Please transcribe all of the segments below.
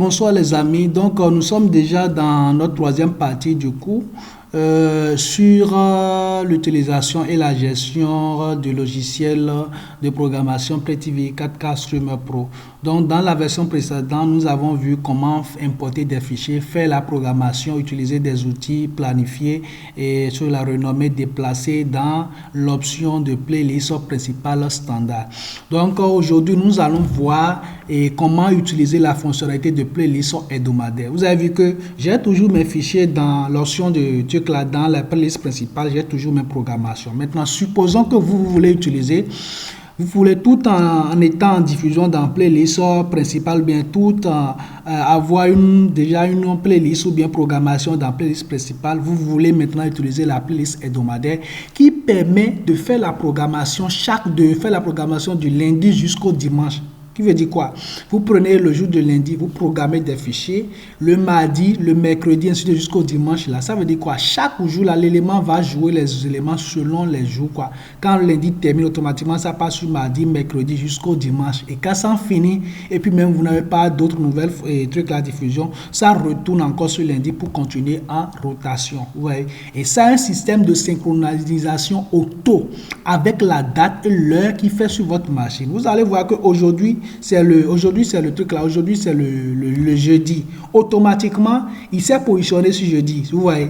Bonsoir les amis, donc nous sommes déjà dans notre troisième partie du cours sur l'utilisation et la gestion du logiciel de programmation PlayTV 4K Streamer Pro. Donc dans la version précédente, nous avons vu comment importer des fichiers, faire la programmation, utiliser des outils, planifier et sur la renommée déplacer dans l'option de playlist principale standard. Donc aujourd'hui, nous allons voir comment utiliser la fonctionnalité de playlist hebdomadaire. Vous avez vu que j'ai toujours mes fichiers dans l'option de truc là, dans la playlist principale, j'ai toujours mes programmations. Maintenant, supposons que vous voulez utiliser, vous voulez tout en étant en diffusion dans playlist principale, bien tout avoir déjà une playlist ou bien programmation dans playlist principale. Vous voulez maintenant utiliser la playlist hebdomadaire qui permet de faire la programmation du lundi jusqu'au dimanche. Qui veut dire quoi? Vous prenez le jour de lundi, vous programmez des fichiers, le mardi, le mercredi, ainsi de suite jusqu'au dimanche. Là, ça veut dire quoi? Chaque jour, là, l'élément va jouer les éléments selon les jours. Quoi. Quand le lundi termine, automatiquement, ça passe sur mardi, mercredi jusqu'au dimanche. Et quand ça finit, et puis même vous n'avez pas d'autres nouvelles trucs à diffusion, ça retourne encore sur lundi pour continuer en rotation. Ouais. Et ça a un système de synchronisation auto avec la date et l'heure qui fait sur votre machine. Vous allez voir qu'aujourd'hui, aujourd'hui c'est le truc là, aujourd'hui c'est le jeudi. Automatiquement, il s'est positionné sur jeudi. Vous voyez,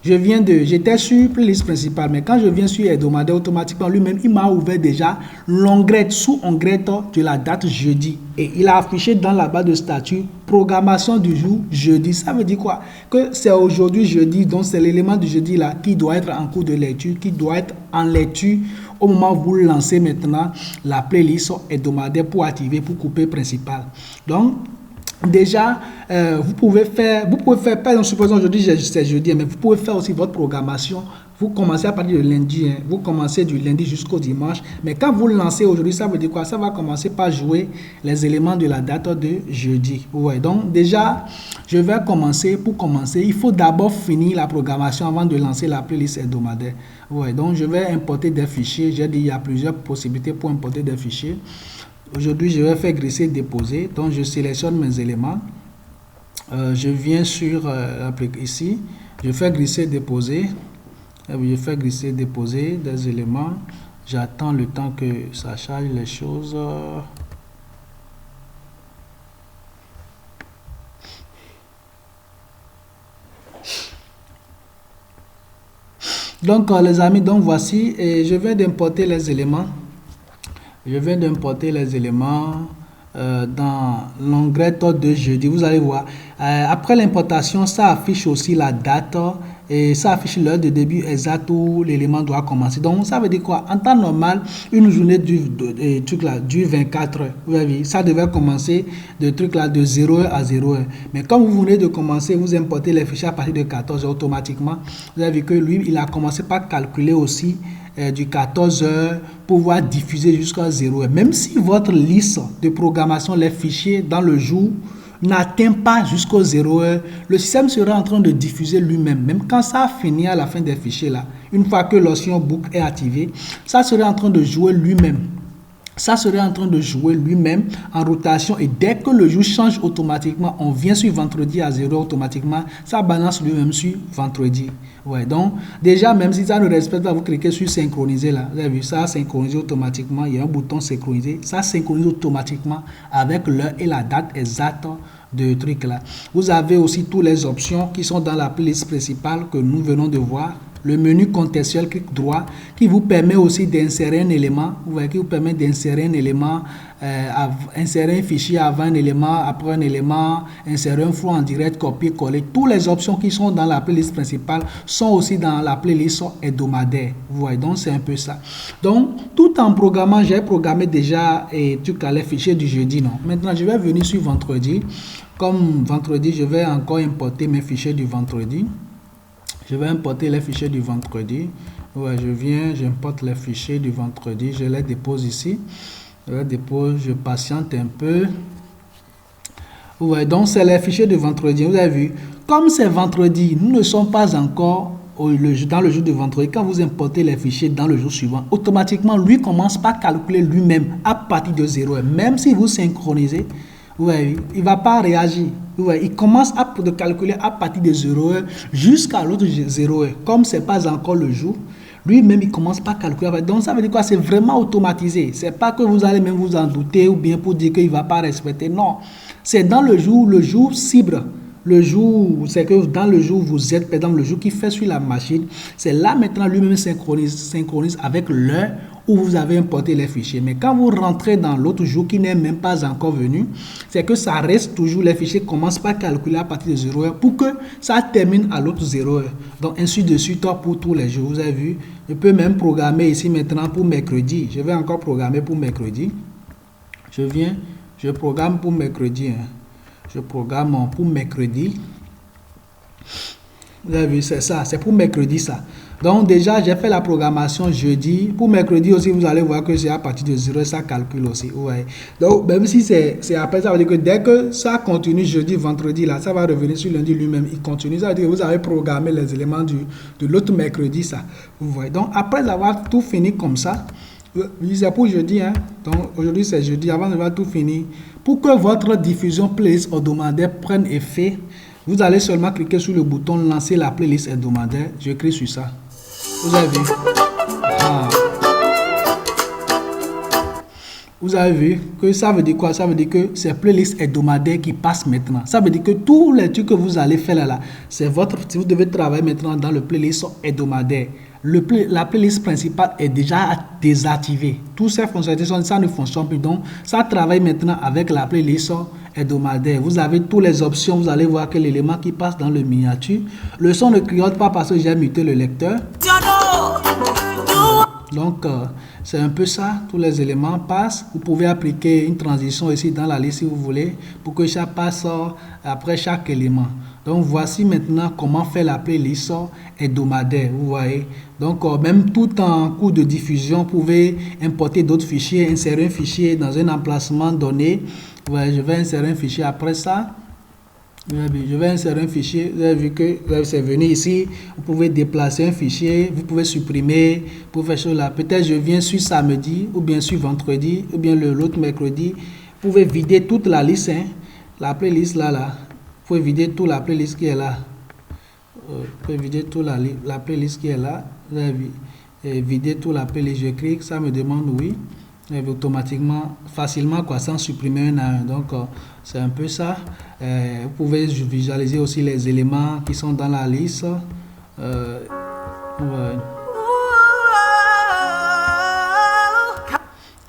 j'étais sur playlist principale, mais quand je viens sur hebdomadaire, automatiquement lui-même, il m'a ouvert déjà l'onglet sous-onglet de la date jeudi. Et il a affiché dans la barre de statut programmation du jour jeudi. Ça veut dire quoi? Que c'est aujourd'hui jeudi, donc c'est l'élément du jeudi là qui doit être en cours de lecture, qui doit être en lecture au moment où vous lancez maintenant la playlist hebdomadaire pour activer, pour couper principal. Donc, déjà, vous pouvez faire, par exemple, supposons aujourd'hui c'est jeudi, mais vous pouvez faire aussi votre programmation. Vous commencez à partir de lundi, vous commencez du lundi jusqu'au dimanche. Mais quand vous lancez aujourd'hui, ça veut dire quoi? Ça va commencer par jouer les éléments de la date de jeudi. Ouais, donc déjà, je vais commencer. Pour commencer, il faut d'abord finir la programmation avant de lancer la playlist hebdomadaire. Ouais, donc je vais importer des fichiers. J'ai dit il y a plusieurs possibilités pour importer des fichiers. Aujourd'hui, je vais faire glisser, déposer. Donc, je sélectionne mes éléments. Je viens sur ici. Je fais glisser, déposer. Je fais glisser, déposer des éléments. J'attends le temps que ça charge les choses. Donc, les amis, donc voici. Et je viens d'importer les éléments. Je viens d'importer les éléments dans l'onglet de jeudi. Vous allez voir. Après l'importation, ça affiche aussi la date et ça affiche l'heure de début exact où l'élément doit commencer. Donc, ça veut dire quoi? En temps normal, une journée du 24 heures. Vous avez vu, ça devait commencer de 0h à 0h. Mais comme vous venez de commencer, vous importez les fichiers à partir de 14h automatiquement. Vous avez vu que lui, il a commencé par calculer aussi du 14h pour pouvoir diffuser jusqu'à 0h. Même si votre liste de programmation, les fichiers dans le jour n'atteint pas jusqu'au 0h, le système sera en train de diffuser lui-même. Même quand ça a fini à la fin des fichiers là, une fois que l'option book est activée, ça sera en train de jouer lui-même. Ça serait en train de jouer lui-même en rotation et dès que le jour change automatiquement, on vient sur vendredi à 0 automatiquement, ça balance lui-même sur vendredi. Ouais, donc déjà même si ça ne respecte pas, vous cliquez sur synchroniser là, vous avez vu ça synchronisé automatiquement, il y a un bouton synchroniser, ça synchronise automatiquement avec l'heure et la date exacte de truc là. Vous avez aussi toutes les options qui sont dans la playlist principale que nous venons de voir. Le menu contextuel, clic droit, qui vous permet aussi d'insérer un élément, vous voyez, qui vous permet d'insérer un élément, insérer un fichier avant un élément, après un élément, insérer un flux en direct, copier-coller. Toutes les options qui sont dans la playlist principale sont aussi dans la playlist hebdomadaire. Vous voyez, donc c'est un peu ça. Donc, tout en programmant, j'ai programmé déjà les fichiers du jeudi, non. Maintenant, je vais venir sur vendredi. Comme vendredi, je vais encore importer mes fichiers du vendredi. Je vais importer les fichiers du vendredi. Ouais, j'importe les fichiers du vendredi. Je les dépose ici. Je patiente un peu. Ouais, donc c'est les fichiers de vendredi. Vous avez vu, comme c'est vendredi, nous ne sommes pas encore dans le jour de vendredi. Quand vous importez les fichiers dans le jour suivant, automatiquement, lui commence par calculer lui-même à partir de 0. Même si vous synchronisez, Ouais, il ne va pas réagir. Ouais, il commence à de calculer à partir de 0 heure jusqu'à l'autre 0 heure. Comme ce n'est pas encore le jour, lui-même, il commence pas à calculer. Donc, ça veut dire quoi? C'est vraiment automatisé. Ce n'est pas que vous allez même vous en douter ou bien pour dire qu'il ne va pas respecter. Non. C'est dans le jour cible. Le jour, c'est que dans le jour où vous êtes, par exemple, le jour qui fait sur la machine, c'est là maintenant lui-même synchronise avec l'heure où vous avez importé les fichiers. Mais quand vous rentrez dans l'autre jour qui n'est même pas encore venu, c'est que ça reste toujours, les fichiers commencent par calculer à partir de 0 heure pour que ça termine à l'autre 0 heure. Donc ainsi de suite pour tous les jours. Vous avez vu, je peux même programmer ici maintenant pour mercredi. Je vais encore programmer pour mercredi. Je programme pour mercredi. Je programme pour mercredi. Vous avez vu, c'est ça, c'est pour mercredi ça. Donc déjà, j'ai fait la programmation jeudi. Pour mercredi aussi, vous allez voir que c'est à partir de 0, ça calcule aussi. Ouais. Donc même si c'est après, ça veut dire que dès que ça continue jeudi, vendredi, là, ça va revenir sur lundi lui-même. Il continue, ça veut dire que vous avez programmé les éléments de l'autre mercredi, ça. Vous voyez. Donc après avoir tout fini comme ça, c'est pour jeudi, hein. Donc aujourd'hui c'est jeudi, avant d'avoir tout fini. Pour que votre diffusion playlist hebdomadaire prenne effet, vous allez seulement cliquer sur le bouton lancer la playlist hebdomadaire. Je clique sur ça. Vous avez vu? Vous avez vu que ça veut dire quoi? Ça veut dire que c'est playlist hebdomadaire qui passe maintenant. Ça veut dire que tous les trucs que vous allez faire là, c'est votre. Si vous devez travailler maintenant dans le playlist hebdomadaire, la playlist principale est déjà désactivée. Toutes ces fonctionnalités, ça ne fonctionne plus. Donc, ça travaille maintenant avec la playlist hebdomadaire. Vous avez toutes les options. Vous allez voir que l'élément qui passe dans le miniature. Le son ne clignote pas parce que j'ai muté le lecteur. Donc, c'est un peu ça. Tous les éléments passent. Vous pouvez appliquer une transition ici dans la liste si vous voulez pour que ça passe après chaque élément. Donc, voici maintenant comment faire la playlist hebdomadaire. Vous voyez. Donc, même tout en cours de diffusion, vous pouvez importer d'autres fichiers, insérer un fichier dans un emplacement donné. Ouais, je vais insérer un fichier après ça. Je vais insérer un fichier. Vous avez vu que c'est venu ici. Vous pouvez déplacer un fichier. Vous pouvez supprimer. Vous pouvez faire cela. Peut-être je viens sur samedi ou bien sur vendredi ou bien l'autre mercredi. Vous pouvez vider toute la liste. Hein, la playlist là. Vous pouvez vider toute la playlist qui est là. Vous pouvez vider toute la playlist qui est là. Vous avez vider toute la playlist. Je clique. Ça me demande oui. Automatiquement, facilement, quoi, sans supprimer un à un. Donc, c'est un peu ça. Vous pouvez visualiser aussi les éléments qui sont dans la liste. Ouais.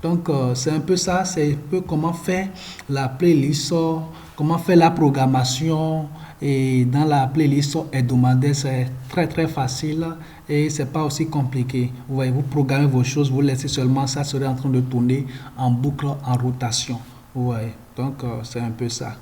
Donc, c'est un peu ça. C'est un peu comment faire la playlist, comment faire la programmation. Et dans la playlist hebdomadaire, c'est très très facile et c'est pas aussi compliqué. Vous voyez, vous programmez vos choses, vous laissez seulement ça serait en train de tourner en boucle, en rotation. Vous voyez, donc c'est un peu ça.